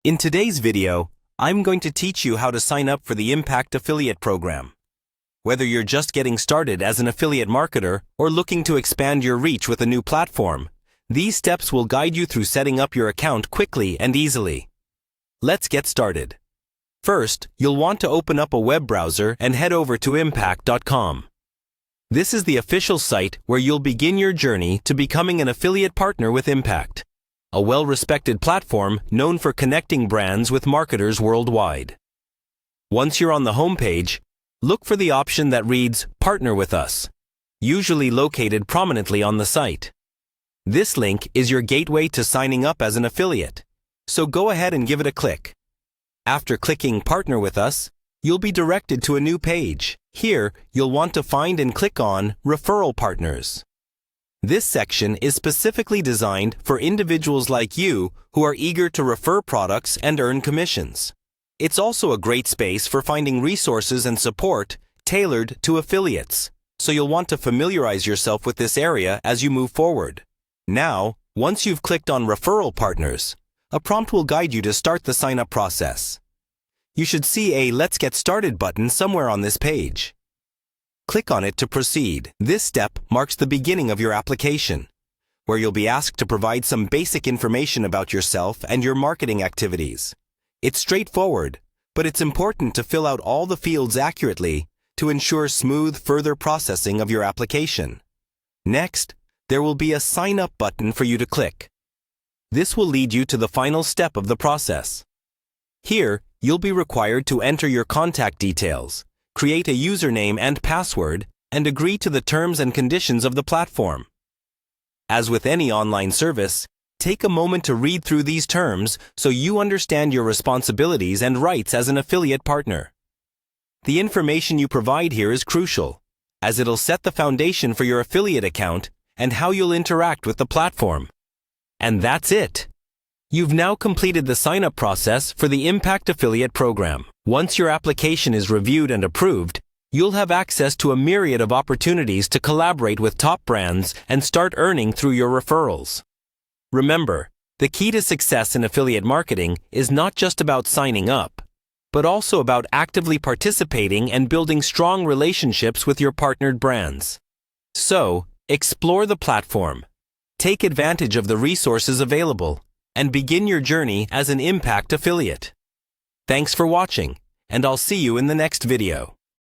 In today's video, I'm going to teach you how to sign up for the Impact Affiliate Program. Whether you're just getting started as an affiliate marketer or looking to expand your reach with a new platform, these steps will guide you through setting up your account quickly and easily. Let's get started. First, you'll want to open up a web browser and head over to impact.com. This is the official site where you'll begin your journey to becoming an affiliate partner with Impact, a well-respected platform known for connecting brands with marketers worldwide. Once you're on the homepage, look for the option that reads Partner with Us, usually located prominently on the site. This link is your gateway to signing up as an affiliate, so go ahead and give it a click. After clicking Partner with Us, you'll be directed to a new page. Here, you'll want to find and click on Referral Partners. This section is specifically designed for individuals like you who are eager to refer products and earn commissions. It's also a great space for finding resources and support tailored to affiliates, so you'll want to familiarize yourself with this area as you move forward. Now, once you've clicked on Referral Partners, a prompt will guide you to start the sign-up process. You should see a Let's Get Started button somewhere on this page. Click on it to proceed. This step marks the beginning of your application, where you'll be asked to provide some basic information about yourself and your marketing activities. It's straightforward, but it's important to fill out all the fields accurately to ensure smooth further processing of your application. Next, there will be a Sign Up button for you to click. This will lead you to the final step of the process. Here, you'll be required to enter your contact details, create a username and password, and agree to the terms and conditions of the platform. As with any online service, take a moment to read through these terms so you understand your responsibilities and rights as an affiliate partner. The information you provide here is crucial, as it'll set the foundation for your affiliate account and how you'll interact with the platform. And that's it! You've now completed the sign-up process for the Impact Affiliate Program. Once your application is reviewed and approved, you'll have access to a myriad of opportunities to collaborate with top brands and start earning through your referrals. Remember, the key to success in affiliate marketing is not just about signing up, but also about actively participating and building strong relationships with your partnered brands. So, explore the platform, take advantage of the resources available, and begin your journey as an Impact affiliate. Thanks for watching, and I'll see you in the next video.